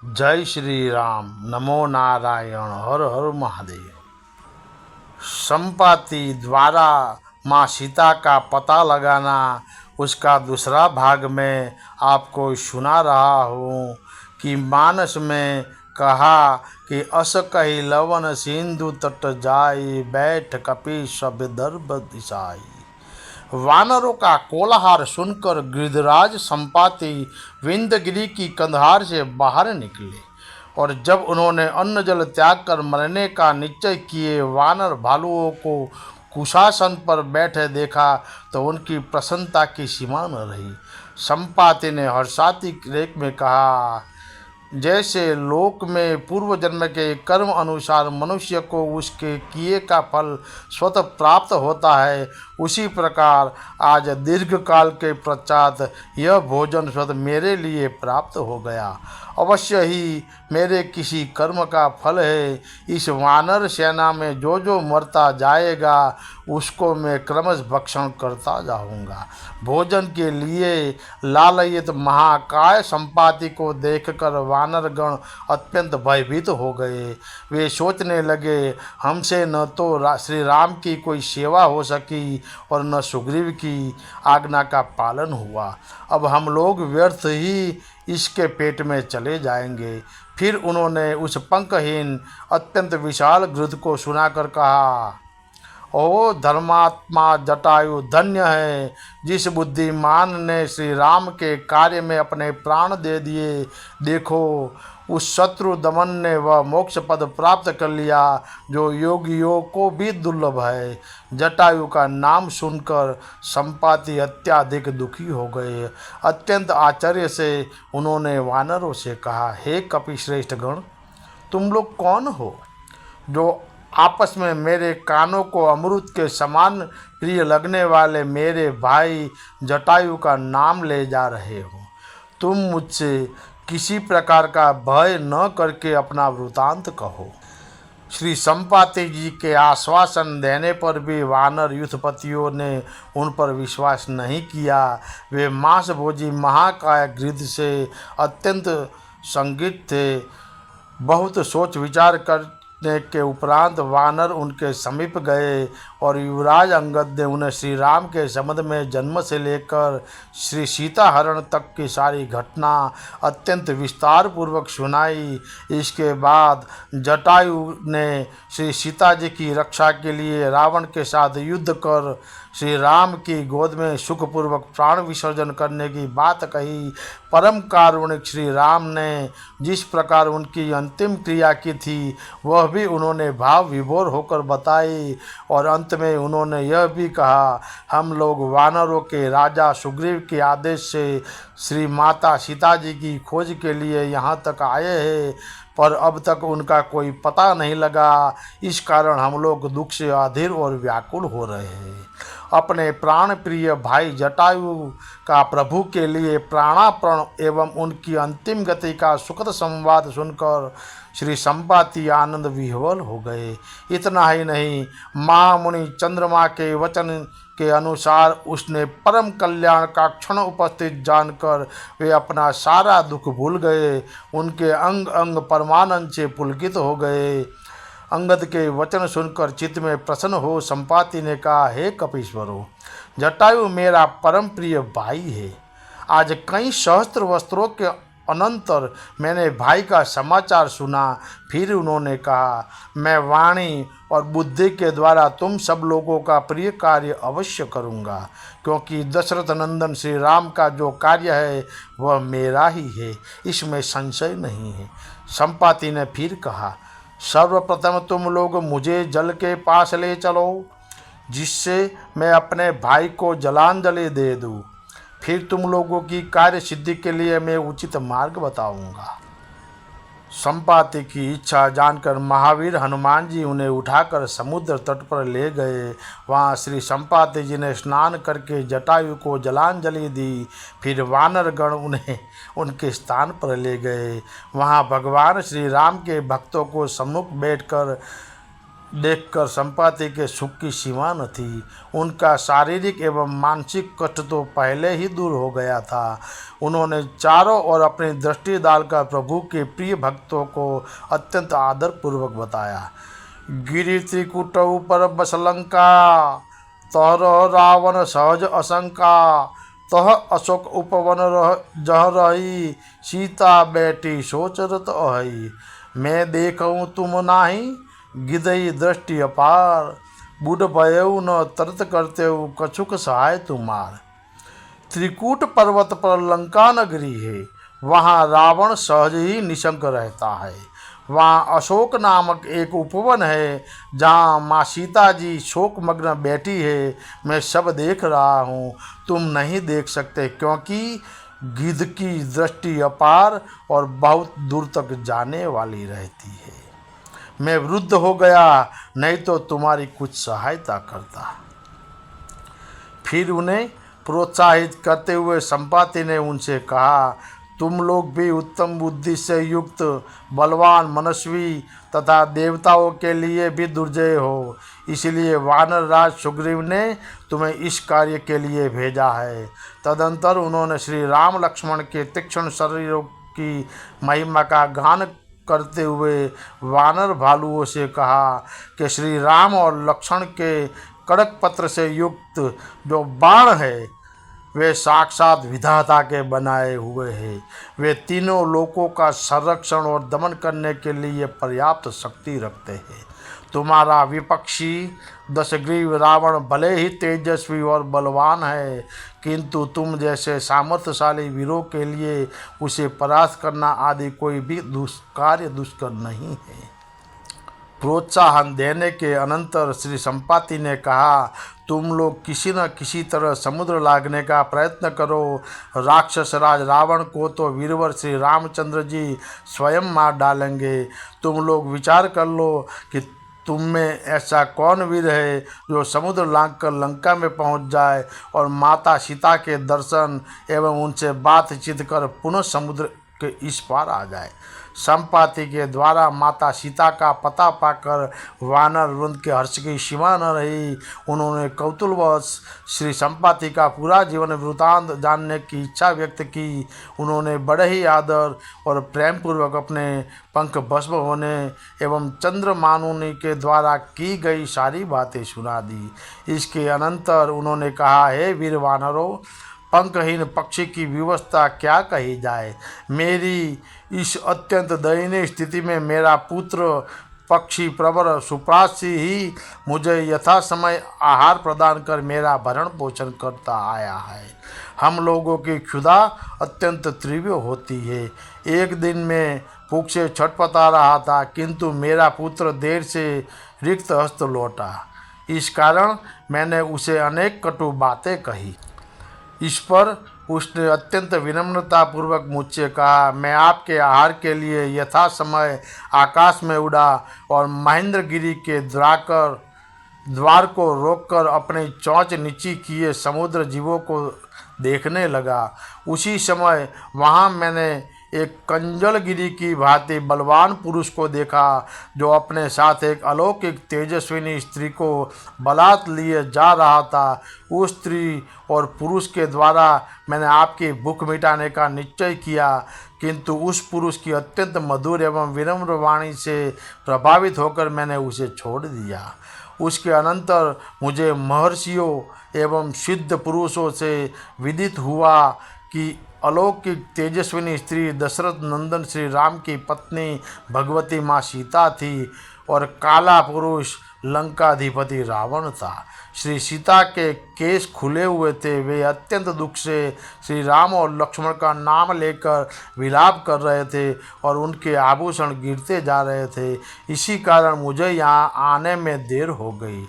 जय श्री राम। नमो नारायण। हर हर महादेव। संपाति द्वारा माँ सीता का पता लगाना, उसका दूसरा भाग में आपको सुना रहा हूँ कि मानस में कहा कि अस कही लवन सिंधु तट जाई, बैठ कपि सब दर्भ दिशाई। वानरों का कोलाहल सुनकर गिरिराज संपाति विंध्यगिरि की कंधार से बाहर निकले और जब उन्होंने अन्न जल त्याग कर मरने का निश्चय किए वानर भालुओं को कुशासन पर बैठे देखा तो उनकी प्रसन्नता की सीमा न रही। संपाति ने हर्षातिक रेख में कहा, जैसे लोक में पूर्व जन्म के कर्म अनुसार मनुष्य को उसके किए का फल स्वतः प्राप्त होता है, उसी प्रकार आज दीर्घ काल के पश्चात यह भोजन स्वतः मेरे लिए प्राप्त हो गया। अवश्य ही मेरे किसी कर्म का फल है। इस वानर सेना में जो जो मरता जाएगा उसको मैं क्रमश भक्षण करता जाऊंगा। भोजन के लिए लालयित महाकाय संपाति को देखकर वानरगण अत्यंत भयभीत हो गए। वे सोचने लगे, हमसे न तो श्री राम की कोई सेवा हो सकी और न सुग्रीव की आज्ञा का पालन हुआ। अब हम लोग व्यर्थ ही इसके पेट में चले जाएंगे। फिर उन्होंने उस पंखहीन अत्यंत विशाल गृध को सुनाकर कहा, ओ धर्मात्मा जटायु धन्य है, जिस बुद्धिमान ने श्री राम के कार्य में अपने प्राण दे दिए। देखो, उस शत्रु दमन ने वह मोक्ष पद प्राप्त कर लिया जो योगियों को भी दुर्लभ है। जटायु का नाम सुनकर संपाति अत्याधिक दुखी हो गए। अत्यंत आश्चर्य से उन्होंने वानरों से कहा, हे कपिश्रेष्ठ गण, तुम लोग कौन हो जो आपस में मेरे कानों को अमृत के समान प्रिय लगने वाले मेरे भाई जटायु का नाम ले जा रहे हो? तुम मुझसे किसी प्रकार का भय न करके अपना वृतांत कहो। श्री संपाति जी के आश्वासन देने पर भी वानर युद्धपतियों ने उन पर विश्वास नहीं किया। वे मांसभोजी महाकाय गृध से अत्यंत संगित थे। बहुत सोच विचार करने के उपरांत वानर उनके समीप गए और युवराज अंगद ने उन्हें श्री राम के संबंध में जन्म से लेकर श्री सीता हरण तक की सारी घटना अत्यंत विस्तार पूर्वक सुनाई। इसके बाद जटायु ने श्री सीता जी की रक्षा के लिए रावण के साथ युद्ध कर श्री राम की गोद में सुखपूर्वक प्राण विसर्जन करने की बात कही। परम कारुणिक श्री राम ने जिस प्रकार उनकी अंतिम क्रिया की थी वह भी उन्होंने भाव विभोर होकर बताई और अंत में उन्होंने यह भी कहा, हम लोग वानरों के राजा सुग्रीव के आदेश से श्री माता सीता जी की खोज के लिए यहाँ तक आए हैं, पर अब तक उनका कोई पता नहीं लगा। इस कारण हम लोग दुख से अधीर और व्याकुल हो रहे हैं। अपने प्राण प्रिय भाई जटायु का प्रभु के लिए प्राणापण एवं उनकी अंतिम गति का सुखद संवाद सुनकर श्री संपाति आनंद विह्वल हो गए। इतना ही नहीं, महामुनि चंद्रमा के वचन के अनुसार उसने परम कल्याण का क्षण उपस्थित जानकर वे अपना सारा दुख भूल गए। उनके अंग अंग परमानंद से पुलकित हो गए। अंगद के वचन सुनकर चित्त में प्रसन्न हो संपाति ने कहा, हे कपीश्वरों, जटायु मेरा परम प्रिय भाई है। आज कई सहस्त्र वस्त्रों के अनंतर मैंने भाई का समाचार सुना। फिर उन्होंने कहा, मैं वाणी और बुद्धि के द्वारा तुम सब लोगों का प्रिय कार्य अवश्य करूँगा, क्योंकि दशरथ नंदन श्री राम का जो कार्य है वह मेरा ही है, इसमें संशय नहीं है। संपाति ने फिर कहा, सर्वप्रथम तुम लोग मुझे जल के पास ले चलो, जिससे मैं अपने भाई को जलांजलि दे दूँ। फिर तुम लोगों की कार्य सिद्धि के लिए मैं उचित मार्ग बताऊंगा। संपाति की इच्छा जानकर महावीर हनुमान जी उन्हें उठाकर समुद्र तट पर ले गए। वहाँ श्री संपाति जी ने स्नान करके जटायु को जलांजलि दी। फिर वानरगण उन्हें उनके स्थान पर ले गए। वहाँ भगवान श्री राम के भक्तों को सम्मुख बैठकर देखकर संपाति के सुख की सीमा न थी। उनका शारीरिक एवं मानसिक कष्ट तो पहले ही दूर हो गया था। उन्होंने चारों ओर अपनी दृष्टि डालकर प्रभु के प्रिय भक्तों को अत्यंत आदरपूर्वक बताया। गिरि त्रिकुटौ पर बस लंका, तह रावण सहज असंका। तह अशोक उपवन जह रही, सीता बेटी सोचरत अहई। मैं देखूँ तुम नाही, गिदई दृष्टि अपार। बुढ़ भयउ न तरत करते कछुक सहाय तुम्हार। त्रिकूट पर्वत पर लंका नगरी है, वहाँ रावण सहज ही निशंक रहता है। वहाँ अशोक नामक एक उपवन है, जहाँ माँ सीता जी शोकमग्न बैठी है। मैं सब देख रहा हूँ, तुम नहीं देख सकते, क्योंकि गिद्ध की दृष्टि अपार और बहुत दूर तक जाने वाली रहती है। मैं वृद्ध हो गया, नहीं तो तुम्हारी कुछ सहायता करता। फिर उन्हें प्रोत्साहित करते हुए संपाति ने उनसे कहा, तुम लोग भी उत्तम बुद्धि से युक्त, बलवान, मनस्वी तथा देवताओं के लिए भी दुर्जय हो। इसलिए वानर राज सुग्रीव ने तुम्हें इस कार्य के लिए भेजा है। तदंतर उन्होंने श्री राम लक्ष्मण के तीक्ष्ण शरीरों की महिमा का गान करते हुए वानर भालुओं से कहा कि श्री राम और लक्ष्मण के कड़क पत्र से युक्त जो बाण है, वे साक्षात विधाता के बनाए हुए हैं। वे तीनों लोकों का संरक्षण और दमन करने के लिए पर्याप्त शक्ति रखते हैं। तुम्हारा विपक्षी दशग्रीव रावण भले ही तेजस्वी और बलवान है, किंतु तुम जैसे सामर्थ्यशाली वीरों के लिए उसे परास्त करना आदि कोई भी कार्य दुष्कर नहीं है। प्रोत्साहन देने के अनंतर श्री संपाति ने कहा, तुम लोग किसी न किसी तरह समुद्र लागने का प्रयत्न करो। राक्षस राज रावण को तो वीरवर श्री रामचंद्र जी स्वयं मार डालेंगे। तुम लोग विचार कर लो कि तुम में ऐसा कौन वीर है जो समुद्र लांघकर लंका में पहुंच जाए और माता सीता के दर्शन एवं उनसे बातचीत कर पुनः समुद्र के इस पार आ जाए। संपाति के द्वारा माता सीता का पता पाकर वानर वृंद के हर्ष की सीमा न रही। उन्होंने कौतूहलवश श्री संपाति का पूरा जीवन वृतांत जानने की इच्छा व्यक्त की। उन्होंने बड़े ही आदर और प्रेम पूर्वक अपने पंख भस्म होने एवं चंद्रमानुनि के द्वारा की गई सारी बातें सुना दी। इसके अनंतर उन्होंने कहा, हे वीर वानरों, पंखहीन पक्षी की व्यवस्था क्या कही जाए। मेरी इस अत्यंत दयनीय स्थिति में मेरा पुत्र पक्षी प्रवर सुप्रासी ही मुझे यथा समय आहार प्रदान कर मेरा भरण पोषण करता आया है। हम लोगों की क्षुधा अत्यंत तीव्र होती है। एक दिन मैं भूख से छटपटा रहा था, किंतु मेरा पुत्र देर से रिक्त हस्त लौटा। इस कारण मैंने उसे अनेक कटु बातें कही। इस पर उसने अत्यंत विनम्रतापूर्वक मुझसे कहा, मैं आपके आहार के लिए यथा समय आकाश में उड़ा और महेंद्रगिरी के द्वार को रोककर अपनी चोंच नीची किए समुद्र जीवों को देखने लगा। उसी समय वहाँ मैंने एक कंजलगिरी की भांति बलवान पुरुष को देखा, जो अपने साथ एक अलौकिक तेजस्विनी स्त्री को बलात् लिए जा रहा था। उस स्त्री और पुरुष के द्वारा मैंने आपकी भूख मिटाने का निश्चय किया, किंतु उस पुरुष की अत्यंत मधुर एवं विनम्र वाणी से प्रभावित होकर मैंने उसे छोड़ दिया। उसके अनंतर मुझे महर्षियों एवं सिद्ध पुरुषों से विदित हुआ कि अलौकिक तेजस्विनी स्त्री दशरथ नंदन श्री राम की पत्नी भगवती माँ सीता थी और काला पुरुष लंकाधिपति रावण था। श्री सीता के केस खुले हुए थे। वे अत्यंत दुख से श्री राम और लक्ष्मण का नाम लेकर विलाप कर रहे थे और उनके आभूषण गिरते जा रहे थे। इसी कारण मुझे यहाँ आने में देर हो गई।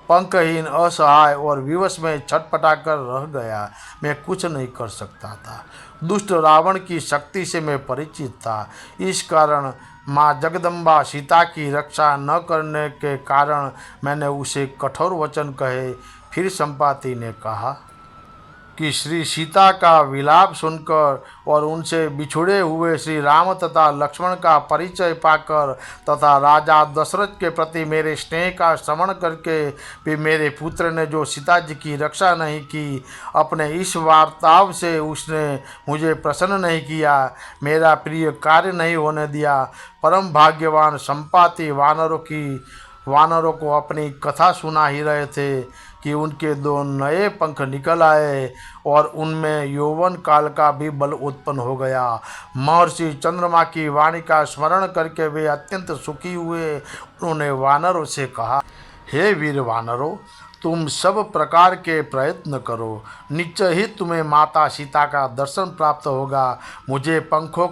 पंखहीन, असहाय और विवश में छटपटा कर रह गया। मैं कुछ नहीं कर सकता था। दुष्ट रावण की शक्ति से मैं परिचित था। इस कारण माँ जगदम्बा सीता की रक्षा न करने के कारण मैंने उसे कठोर वचन कहे। फिर संपाति ने कहा कि श्री सीता का विलाप सुनकर और उनसे बिछुड़े हुए श्री राम तथा लक्ष्मण का परिचय पाकर तथा राजा दशरथ के प्रति मेरे स्नेह का श्रवण करके भी मेरे पुत्र ने जो सीता जी की रक्षा नहीं की, अपने इस वार्ताव से उसने मुझे प्रसन्न नहीं किया, मेरा प्रिय कार्य नहीं होने दिया। परम भाग्यवान संपाति वानरों को अपनी कथा सुना ही रहे थे कि उनके दो नए पंख निकल आए और उनमें यौवन काल का भी बल उत्पन्न हो गया। महर्षि चंद्रमा की वाणी का स्मरण करके वे अत्यंत सुखी हुए। उन्होंने वानरों से कहा, हे वीर वानरों, तुम सब प्रकार के प्रयत्न करो, निश्चय ही तुम्हें माता सीता का दर्शन प्राप्त होगा। मुझे पंखों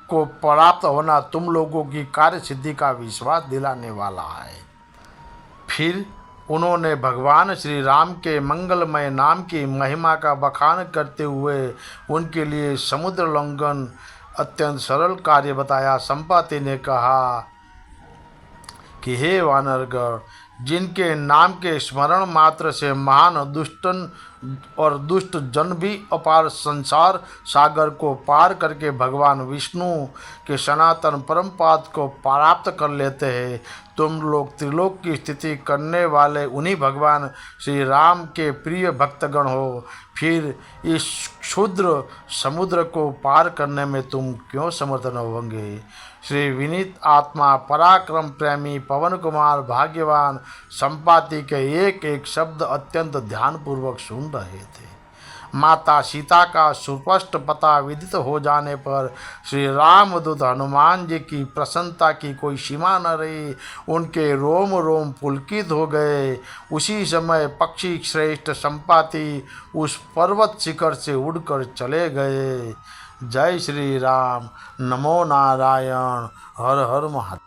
को प्राप्त होना तुम लोगों की कार्य सिद्धि का विश्वास दिलाने वाला है। फिर उन्होंने भगवान श्री राम के मंगलमय नाम की महिमा का बखान करते हुए उनके लिए समुद्र लंघन अत्यंत सरल कार्य बताया। संपाति ने कहा कि हे वानरगण, जिनके नाम के स्मरण मात्र से महान दुष्टन और दुष्ट जन भी अपार संसार सागर को पार करके भगवान विष्णु के सनातन परम पाद को प्राप्त कर लेते हैं, तुम लोग त्रिलोक की स्थिति करने वाले उन्हीं भगवान श्री राम के प्रिय भक्तगण हो। फिर इस क्षुद्र समुद्र को पार करने में तुम क्यों समर्थ न होंगे। श्री विनीत आत्मा पराक्रम प्रेमी पवन कुमार भाग्यवान संपाति के एक एक शब्द अत्यंत ध्यानपूर्वक सुन रहे थे। माता सीता का सुस्पष्ट पता विदित हो जाने पर श्री रामदूत हनुमान जी की प्रसन्नता की कोई सीमा न रही, उनके रोम रोम पुलकित हो गए। उसी समय पक्षी श्रेष्ठ संपाति उस पर्वत शिखर से उड़कर चले गए। जय श्री राम। नमो नारायण। हर हर महादेव।